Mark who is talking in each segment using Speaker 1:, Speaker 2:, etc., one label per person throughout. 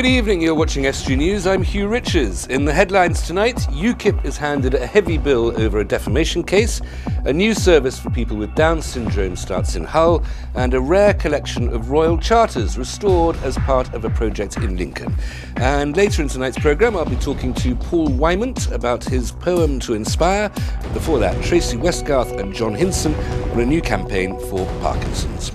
Speaker 1: Good evening, you're watching Estuary News. I'm Hugh Richards. In the headlines tonight, UKIP is handed a heavy bill over a defamation case, a new service for people with Down syndrome starts in Hull, and a rare collection of royal charters restored as part of a project in Lincoln. And later in tonight's programme, I'll be talking to Paul Wymont about his poem to inspire. Before that, Tracy Westgarth and John Hinson on a new campaign for Parkinson's.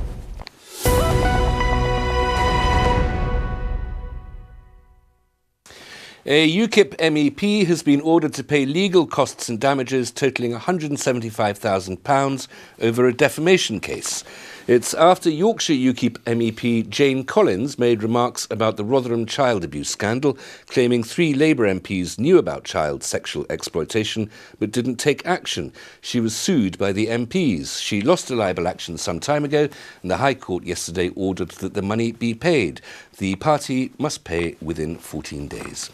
Speaker 1: A UKIP MEP has been ordered to pay legal costs and damages totalling £175,000 over a defamation case. It's after Yorkshire UKIP MEP Jane Collins made remarks about the Rotherham child abuse scandal, claiming 3 Labour MPs knew about child sexual exploitation but didn't take action. She was sued by the MPs. She lost a libel action some time ago, and the High Court yesterday ordered that the money be paid. The party must pay within 14 days.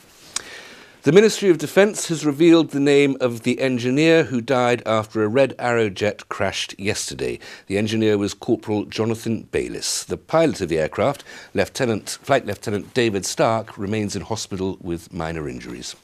Speaker 1: The Ministry of Defence has revealed the name of the engineer who died after a Red Arrow jet crashed yesterday. The engineer was Corporal Jonathan Bayliss. The pilot of the aircraft, Flight Lieutenant David Stark, remains in hospital with minor injuries.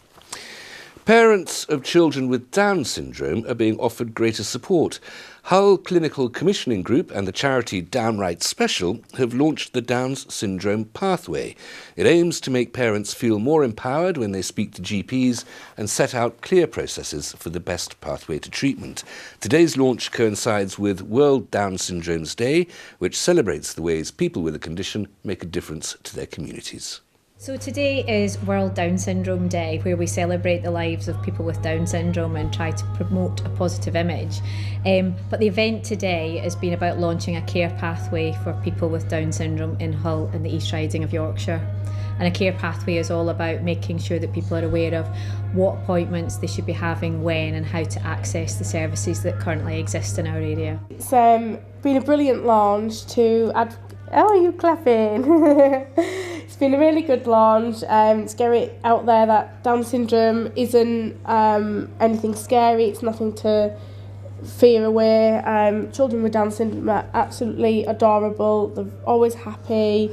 Speaker 1: Parents of children with Down syndrome are being offered greater support. Hull Clinical Commissioning Group and the charity Downright Special have launched the Down Syndrome Pathway. It aims to make parents feel more empowered when they speak to GPs and set out clear processes for the best pathway to treatment. Today's launch coincides with World Down Syndrome's Day, which celebrates the ways people with the condition make a difference to their communities.
Speaker 2: So today is World Down Syndrome Day, where we celebrate the lives of people with Down syndrome and try to promote a positive image. But the event today has been about launching a care pathway for people with Down syndrome in Hull and the East Riding of Yorkshire. And a care pathway is all about making sure that people are aware of what appointments they should be having when and how to access the services that currently exist in our area.
Speaker 3: It's been a brilliant launch to add... Oh, you're clapping! It's been a really good launch to get it out there that Down syndrome isn't anything scary, it's nothing to fear away. Children with Down syndrome are absolutely adorable, they're always happy,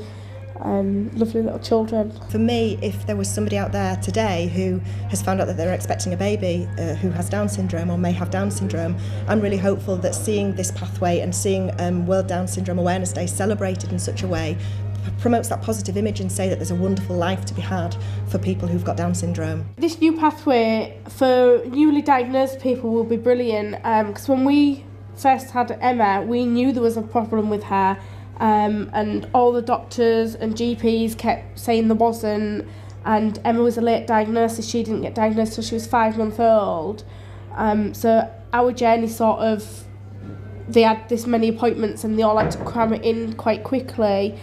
Speaker 3: lovely little children.
Speaker 4: For me, if there was somebody out there today who has found out that they're expecting a baby who has Down syndrome or may have Down syndrome, I'm really hopeful that seeing this pathway and seeing World Down Syndrome Awareness Day celebrated in such a way promotes that positive image and say that there's a wonderful life to be had for people who've got Down syndrome.
Speaker 3: This new pathway for newly diagnosed people will be brilliant because when we first had Emma, we knew there was a problem with her. And all the doctors and GPs kept saying there wasn't, and Emma was a late diagnosis. She didn't get diagnosed till she was 5 months old. So our journey sort of, they had this many appointments and they all had to cram it in quite quickly.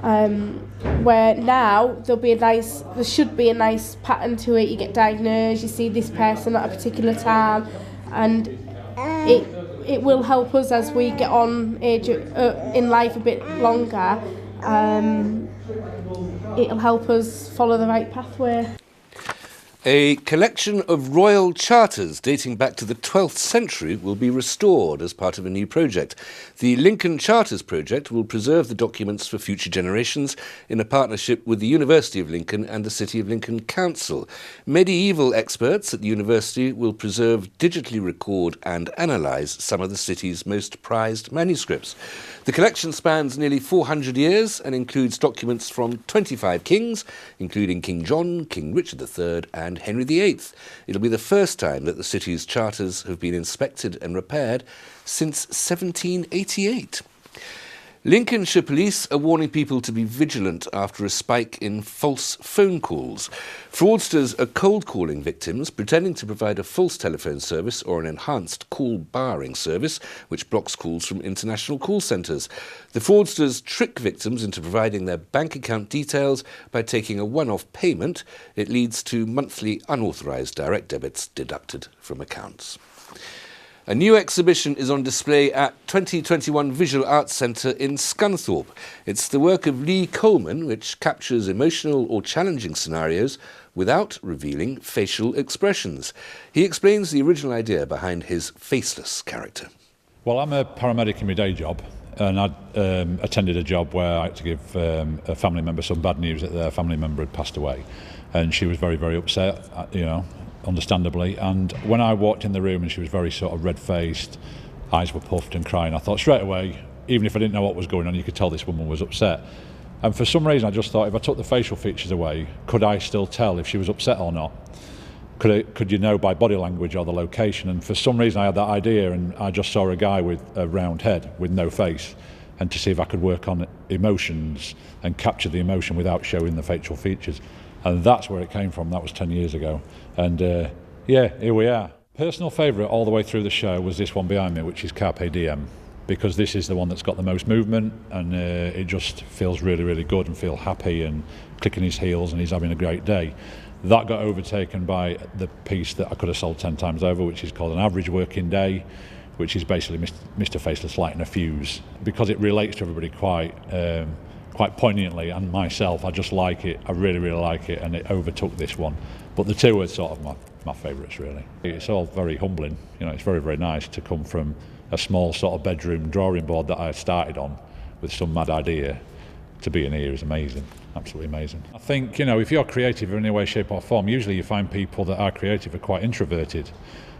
Speaker 3: Where now there should be a nice pattern to it. You get diagnosed, you see this person at a particular time, and it will help us as we get on in life a bit longer. It'll help us follow the right pathway.
Speaker 1: A collection of royal charters dating back to the 12th century will be restored as part of a new project. The Lincoln Charters project will preserve the documents for future generations in a partnership with the University of Lincoln and the City of Lincoln Council. Medieval experts at the university will preserve, digitally record and analyse some of the city's most prized manuscripts. The collection spans nearly 400 years and includes documents from 25 kings, including King John, King Richard III and Henry VIII. It'll be the first time that the city's charters have been inspected and repaired since 1788. Lincolnshire police are warning people to be vigilant after a spike in false phone calls. Fraudsters are cold-calling victims, pretending to provide a false telephone service or an enhanced call barring service, which blocks calls from international call centres. The fraudsters trick victims into providing their bank account details by taking a one-off payment. It leads to monthly unauthorised direct debits deducted from accounts. A new exhibition is on display at 2021 Visual Arts Centre in Scunthorpe. It's the work of Lee Coleman, which captures emotional or challenging scenarios without revealing facial expressions. He explains the original idea behind his Faceless character.
Speaker 5: Well, I'm a paramedic in my day job, and I'd attended a job where I had to give a family member some bad news that their family member had passed away, and she was very, very upset, you know, understandably. And when I walked in the room and she was very sort of red-faced, eyes were puffed and crying, I thought straight away, even if I didn't know what was going on, you could tell this woman was upset. And for some reason I just thought, if I took the facial features away, could I still tell if she was upset or not? Could you know by body language or the location? And for some reason I had that idea, and I just saw a guy with a round head with no face, and to see if I could work on emotions and capture the emotion without showing the facial features. And that's where it came from. That was 10 years ago. And yeah, here we are. Personal favourite all the way through the show was this one behind me, which is Carpe Diem, because this is the one that's got the most movement, and it just feels really, really good and feel happy and clicking his heels, and he's having a great day. That got overtaken by the piece that I could have sold 10 times over, which is called An Average Working Day, which is basically Mr. Faceless lighting a fuse, because it relates to everybody quite poignantly, and myself, I just like it. I really, really like it, and it overtook this one. But the two are sort of my favourites, really. It's all very humbling. You know, it's very, very nice to come from a small sort of bedroom drawing board that I started on with some mad idea. To be in here is amazing, absolutely amazing. I think, you know, if you're creative in any way, shape or form, usually you find people that are creative are quite introverted,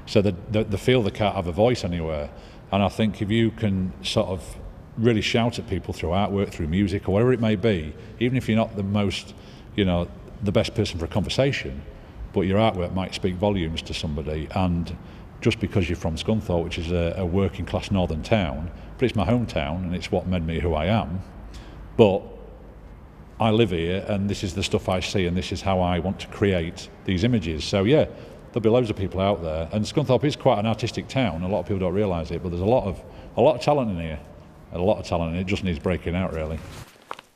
Speaker 5: so they feel they can't have a voice anywhere. And I think if you can sort of really shout at people through artwork, through music, or whatever it may be, even if you're not the most, you know, the best person for a conversation, but your artwork might speak volumes to somebody. And just because you're from Scunthorpe, which is a working class northern town, but it's my hometown and it's what made me who I am. But I live here, and this is the stuff I see, and this is how I want to create these images. So yeah, there'll be loads of people out there, and Scunthorpe is quite an artistic town. A lot of people don't realise it, but there's a lot of talent in here, a lot of talent, and it just needs breaking out, really.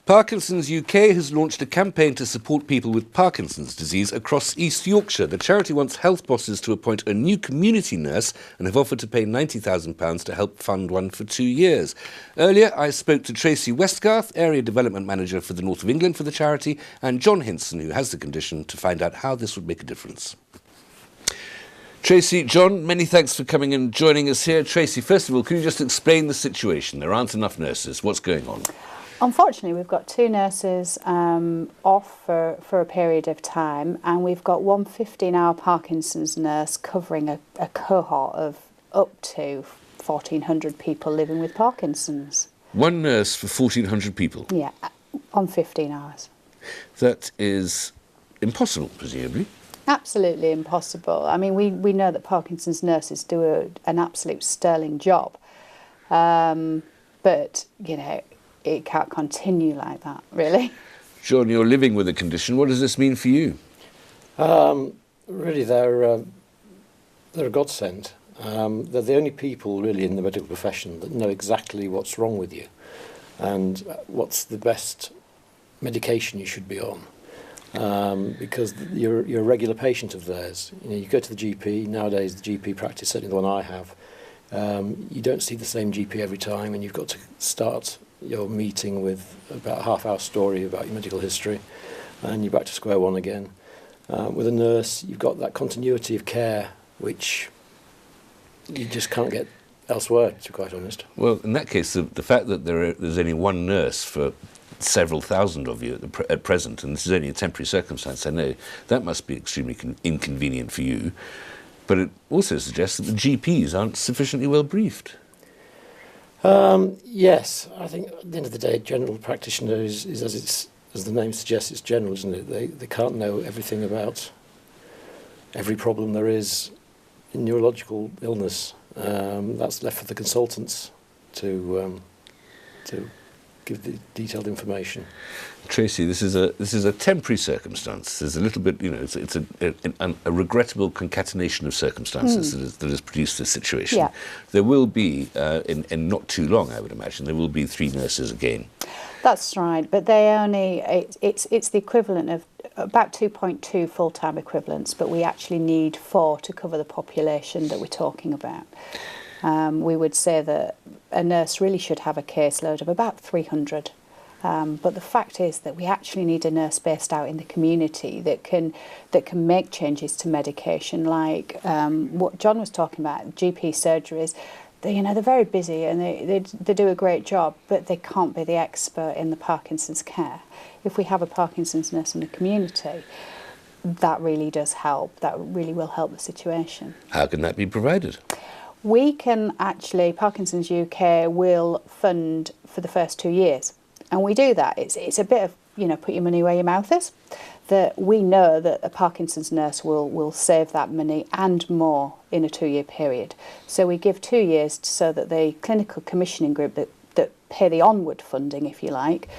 Speaker 1: Parkinsons UK has launched a campaign to support people with Parkinson's disease across East Yorkshire. The charity wants health bosses to appoint a new community nurse and have offered to pay £90,000 to help fund one for 2 years. Earlier, I spoke to Tracy Westgarth, Area Development Manager for the North of England for the charity, and John Hinson, who has the condition, to find out how this would make a difference. Tracy, John, many thanks for coming and joining us here. Tracy, first of all, can you just explain the situation? There aren't enough nurses. What's going on?
Speaker 6: Unfortunately, we've got 2 nurses off for a period of time, and we've got one 15-hour Parkinson's nurse covering a cohort of up to 1,400 people living with Parkinson's.
Speaker 1: One nurse for 1,400 people?
Speaker 6: Yeah, on 15 hours.
Speaker 1: That is impossible, presumably.
Speaker 6: Absolutely impossible. I mean, we know that Parkinson's nurses do an absolute sterling job, but, you know, it can't continue like that, really.
Speaker 1: John, you're living with a condition. What does this mean for you?
Speaker 7: Really, they're a godsend. They're the only people, really, in the medical profession that know exactly what's wrong with you and what's the best medication you should be on. Because you're a regular patient of theirs. You know, you go to the GP, nowadays the GP practice, certainly the one I have, you don't see the same GP every time, and you've got to start your meeting with about a half-hour story about your medical history, and you're back to square one again. With a nurse, you've got that continuity of care, which you just can't get elsewhere, to be quite honest.
Speaker 1: Well, in that case, the fact that there's only one nurse for several thousand of you at present, and this is only a temporary circumstance, I know, that must be extremely inconvenient for you. But it also suggests that the GPs aren't sufficiently well briefed.
Speaker 7: Yes, I think at the end of the day, general practitioner is as the name suggests, it's general, isn't it? They can't know everything about every problem there is in neurological illness. That's left for the consultants to give the detailed information.
Speaker 1: Tracy, this is a temporary circumstance. There's a little bit, you know, it's a regrettable concatenation of circumstances that has produced this situation.
Speaker 6: Yeah.
Speaker 1: There will be, in not too long, I would imagine, there will be 3 nurses again.
Speaker 6: That's right, but they only, it's the equivalent of about 2.2 full-time equivalents, but we actually need 4 to cover the population that we're talking about. We would say that a nurse really should have a caseload of about 300. But the fact is that we actually need a nurse based out in the community that can make changes to medication, like what John was talking about, GP surgeries. they're very busy and they do a great job, but they can't be the expert in the Parkinson's care. If we have a Parkinson's nurse in the community, that really does help. That really will help the situation.
Speaker 1: How can that be provided?
Speaker 6: We can actually, Parkinsons UK will fund for the first 2 years. And we do that. It's a bit of, put your money where your mouth is. That we know that a Parkinson's nurse will save that money and more in a 2-year period. So we give 2 years so that the clinical commissioning group that pay the onward funding, if you like,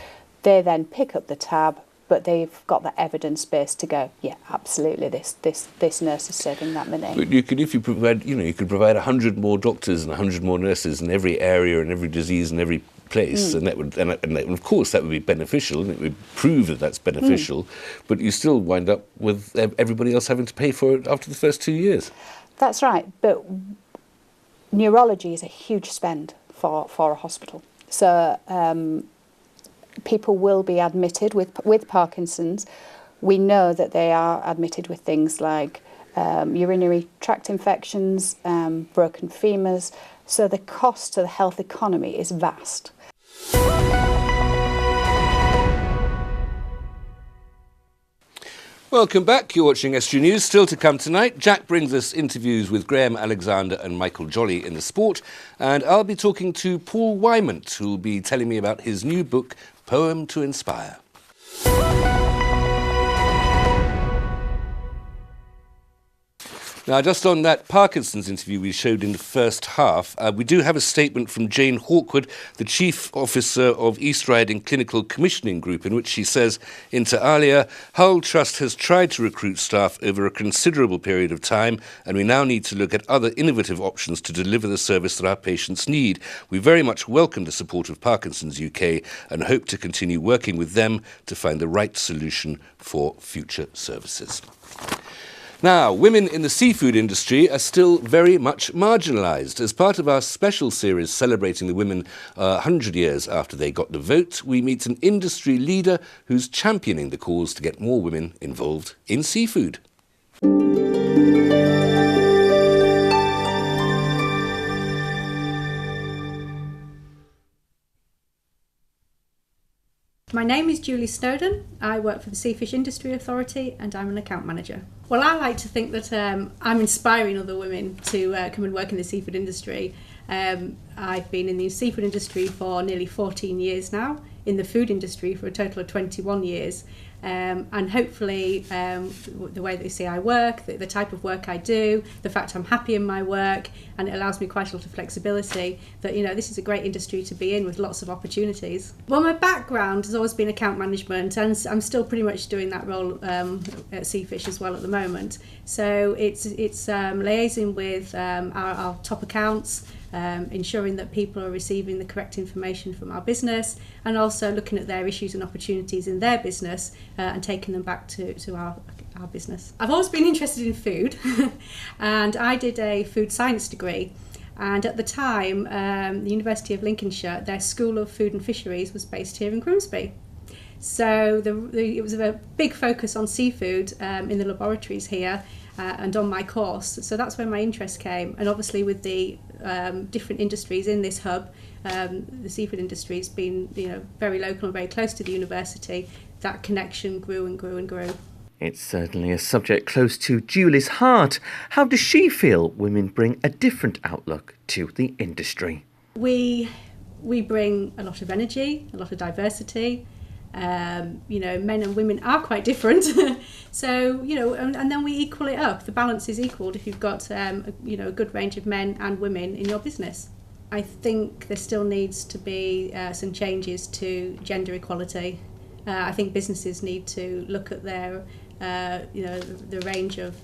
Speaker 6: they then pick up the tab, but they've got the evidence base to go, yeah, absolutely, this nurse is saving that money.
Speaker 1: But you could provide 100 more doctors and 100 more nurses in every area and every disease and every place, and that would, of course, that would be beneficial, and it would prove that that's beneficial. But you still wind up with everybody else having to pay for it after the first 2 years. That's
Speaker 6: right, but neurology is a huge spend for a hospital. So people will be admitted with Parkinson's. We know that they are admitted with things like urinary tract infections, broken femurs. So the cost to the health economy is vast.
Speaker 1: Welcome back. You're watching Estuary News. Still to come tonight, Jack brings us interviews with Graham Alexander and Michael Jolly in the sport, and I'll be talking to Paul Wymont, who will be telling me about his new book, Poem to Inspire. Now, just on that Parkinson's interview we showed in the first half, we do have a statement from Jane Hawkwood, the Chief Officer of East Riding Clinical Commissioning Group, in which she says, inter alia, Hull Trust has tried to recruit staff over a considerable period of time, and we now need to look at other innovative options to deliver the service that our patients need. We very much welcome the support of Parkinsons UK and hope to continue working with them to find the right solution for future services. Now, women in the seafood industry are still very much marginalised. As part of our special series celebrating the women 100 years after they got the vote, we meet an industry leader who's championing the cause to get more women involved in seafood.
Speaker 8: My name is Julie Snowden. I work for the Seafish Industry Authority and I'm an account manager. Well, I like to think that I'm inspiring other women to come and work in the seafood industry. I've been in the seafood industry for nearly 14 years now, in the food industry for a total of 21 years. And hopefully the way that they see I work, the type of work I do, the fact I'm happy in my work, and it allows me quite a lot of flexibility, that this is a great industry to be in with lots of opportunities. Well, my background has always been account management, and I'm still pretty much doing that role at Seafish as well at the moment. So it's liaising with our top accounts, ensuring that people are receiving the correct information from our business, and also looking at their issues and opportunities in their business and taking them back to our business. I've always been interested in food and I did a food science degree, and at the time the University of Lincolnshire, their School of Food and Fisheries was based here in Grimsby. So it was a big focus on seafood in the laboratories here and on my course. So that's where my interest came. And obviously with the different industries in this hub, the seafood industry has been very local and very close to the university. That connection grew and grew and grew.
Speaker 9: It's certainly a subject close to Julie's heart. How does she feel women bring a different outlook to the industry?
Speaker 8: We bring a lot of energy, a lot of diversity. Men and women are quite different. So, and then we equal it up. The balance is equalled if you've got, a good range of men and women in your business. I think there still needs to be some changes to gender equality. I think businesses need to look at their, the range of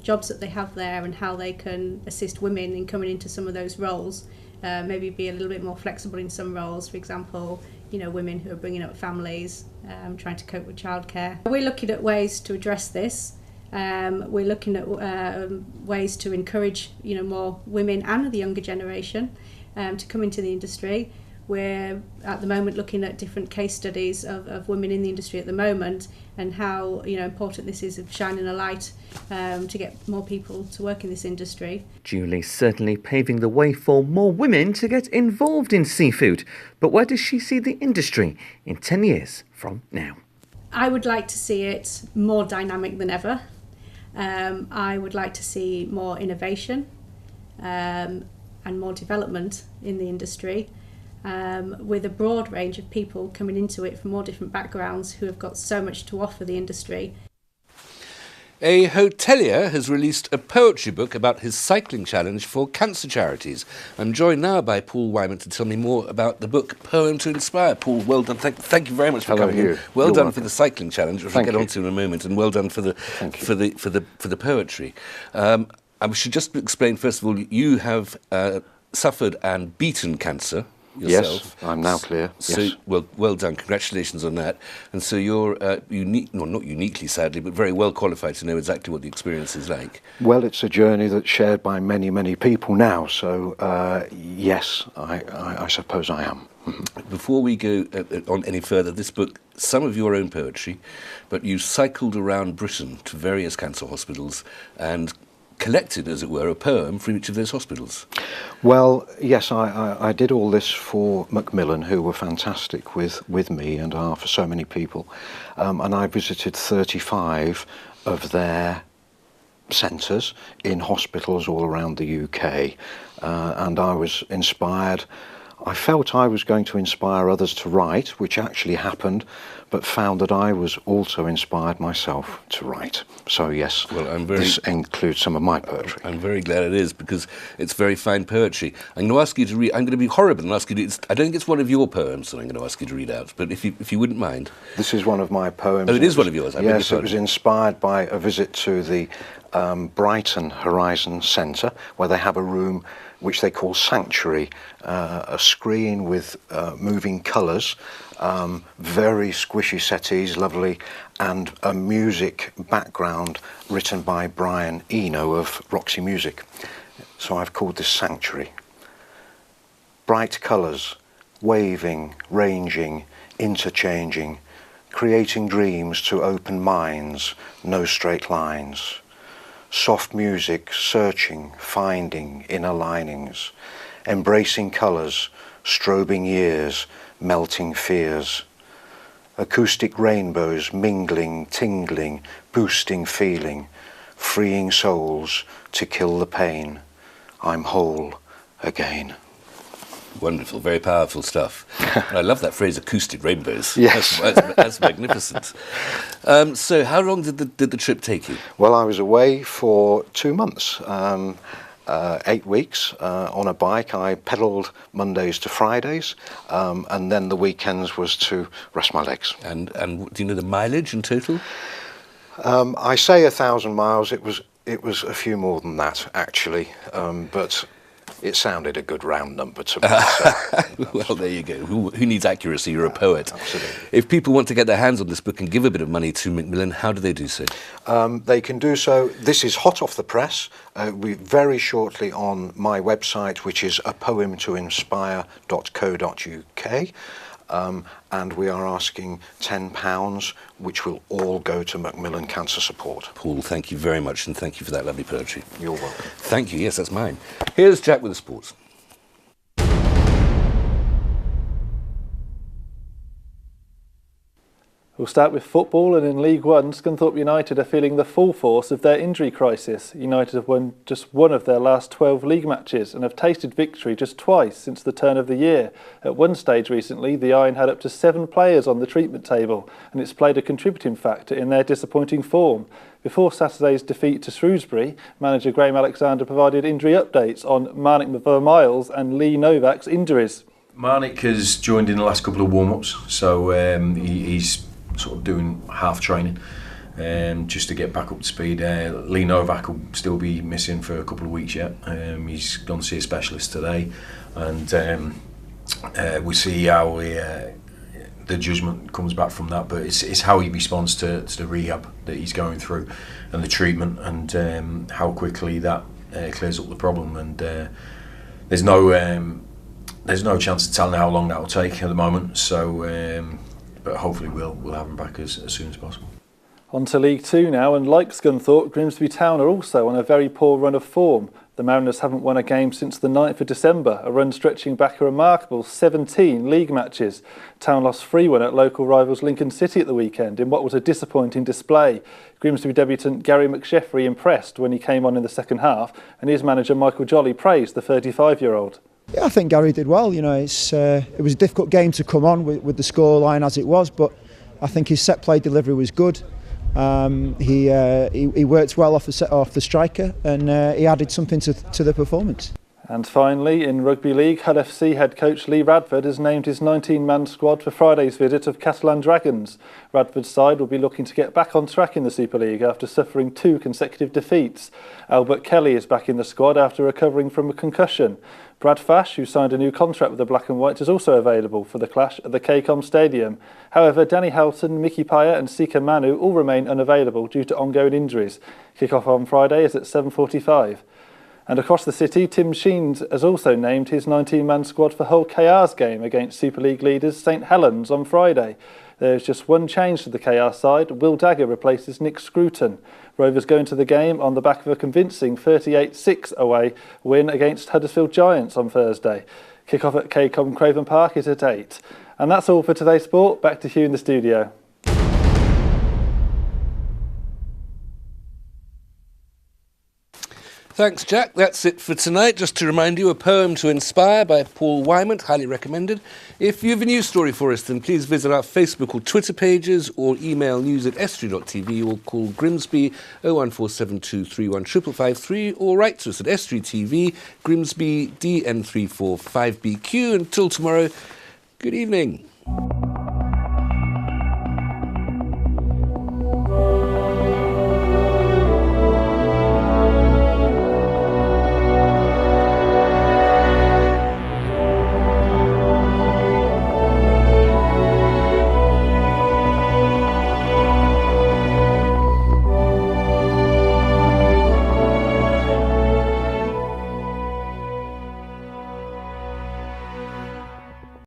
Speaker 8: jobs that they have there and how they can assist women in coming into some of those roles. Maybe be a little bit more flexible in some roles. For example, women who are bringing up families, trying to cope with childcare. We're looking at ways to address this. We're looking at ways to encourage, more women and the younger generation to come into the industry. we're at the moment looking at different case studies of women in the industry at the moment, and how important this is of shining a light to get more people to work in this industry.
Speaker 9: Julie's certainly paving the way for more women to get involved in seafood. But where does she see the industry in 10 years from now?
Speaker 8: I would like to see it more dynamic than ever. I would like to see more innovation and more development in the industry, with a broad range of people coming into it from all different backgrounds who have got so much to offer the industry.
Speaker 1: A hotelier has released a poetry book about his cycling challenge for cancer charities. I'm joined now by Paul Wyman to tell me more about the book Poem to Inspire. Paul, well done. Thank you very much for coming in. Well done for the cycling challenge, which we'll get onto in a moment, and well done for the poetry. I should just explain first of all, you have suffered and beaten cancer yourself.
Speaker 10: Yes, I'm now clear.
Speaker 1: So,
Speaker 10: yes.
Speaker 1: well done. Congratulations on that. And so you're unique, no, not uniquely, sadly, but very well qualified to know exactly what the experience is like.
Speaker 10: Well, it's a journey that's shared by many, many people now. So, yes, I suppose I am.
Speaker 1: Before we go on any further, this book, some of your own poetry, but you cycled around Britain to various cancer hospitals and collected, as it were, a poem from each of those hospitals.
Speaker 10: Well, yes, I did all this for Macmillan, who were fantastic with me and are for so many people. And I visited 35 of their centres in hospitals all around the UK. And I was inspired. I felt I was going to inspire others to write, which actually happened, but found that I was also inspired myself to write. So yes, this includes some of my poetry.
Speaker 1: I'm very glad it is, because it's very fine poetry. I'm going to ask you to read. I'm going to be horrible and ask you to. I don't think it's one of your poems that I'm going to ask you to read out, but if you wouldn't mind.
Speaker 10: This is one of my poems.
Speaker 1: Oh, it is one of yours.
Speaker 10: Yes, it was inspired by a visit to the Brighton Horizon Centre, where they have a room which they call Sanctuary, a screen with moving colours, very squishy settees, lovely, and a music background written by Brian Eno of Roxy Music. So I've called this Sanctuary. Bright colours, waving, ranging, interchanging, creating dreams to open minds, no straight lines. Soft music, searching, finding inner linings, embracing colours, strobing years, melting fears. Acoustic rainbows, mingling, tingling, boosting feeling, freeing souls to kill the pain. I'm whole again.
Speaker 1: Wonderful, very powerful stuff. I love that phrase, acoustic rainbows.
Speaker 10: Yes.
Speaker 1: That's magnificent. So how long did the trip take you?
Speaker 10: Well, I was away for 2 months, 8 weeks on a bike. I pedalled Mondays to Fridays, and then the weekends was to rest my legs.
Speaker 1: And do you know the mileage in total?
Speaker 10: I say 1,000 miles. It was a few more than that, actually, but it sounded a good round number to me. So,
Speaker 1: well, there you go. Who needs accuracy? You're a poet.
Speaker 10: Absolutely.
Speaker 1: If people want to get their hands on this book and give a bit of money to Macmillan, how do they do so?
Speaker 10: They can do so. This is hot off the press. We very shortly on my website, which is apoemtoinspire.co.uk. And we are asking £10, which will all go to Macmillan Cancer Support.
Speaker 1: Paul, thank you very much, and thank you for that lovely poetry.
Speaker 10: You're welcome.
Speaker 1: Thank you. Yes, that's mine. Here's Jack with the sports.
Speaker 11: We'll start with football, and in League One, Scunthorpe United are feeling the full force of their injury crisis. United have won just one of their last 12 league matches and have tasted victory just twice since the turn of the year. At one stage recently, the Iron had up to 7 players on the treatment table, and it's played a contributing factor in their disappointing form. Before Saturday's defeat to Shrewsbury, manager Graham Alexander provided injury updates on Marnik Miles and Lee Novak's injuries.
Speaker 12: Marnik has joined in the last couple of warm-ups, so he's sort of doing half training just to get back up to speed. Lee Novak will still be missing for a couple of weeks yet. He's gone to see a specialist today, and we'll see how the judgment comes back from that. But it's how he responds to the rehab that he's going through and the treatment, and how quickly that clears up the problem. And there's no there's no chance of telling how long that will take at the moment. So, but hopefully we'll have him back as soon as possible.
Speaker 11: On to League Two now, and like Scunthorpe, Grimsby Town are also on a very poor run of form. The Mariners haven't won a game since the 9th of December, a run stretching back a remarkable 17 league matches. Town lost 3-1 at local rivals Lincoln City at the weekend in what was a disappointing display. Grimsby debutant Gary McSheffrey impressed when he came on in the second half, and his manager Michael Jolly praised the 35-year-old.
Speaker 13: Yeah, I think Gary did well. You know, it was a difficult game to come on with the scoreline as it was, but I think his set play delivery was good. He worked well off the striker, and he added something to the performance.
Speaker 11: And finally, in Rugby League, Hull FC head coach Lee Radford has named his 19-man squad for Friday's visit of Catalan Dragons. Radford's side will be looking to get back on track in the Super League after suffering 2 consecutive defeats. Albert Kelly is back in the squad after recovering from a concussion. Brad Fash, who signed a new contract with the Black and Whites, is also available for the clash at the KCOM Stadium. However, Danny Houghton, Mickey Paya and Sika Manu all remain unavailable due to ongoing injuries. Kick-off on Friday is at 7:45. And across the city, Tim Sheens has also named his 19-man squad for Hull KR's game against Super League leaders St Helens on Friday. There's just one change to the KR side. Will Dagger replaces Nick Scruton. Rovers go into the game on the back of a convincing 38-6 away win against Huddersfield Giants on Thursday. Kick-off at KCOM Craven Park is at 8. And that's all for today's sport. Back to Hugh in the studio.
Speaker 1: Thanks, Jack. That's it for tonight. Just to remind you, A Poem to Inspire by Paul Wymont, highly recommended. If you have a news story for us, then please visit our Facebook or Twitter pages or email news@estuary.tv or call Grimsby 01472 3155553 or write to us at Estuary TV, Grimsby DN345BQ. Until tomorrow, good evening.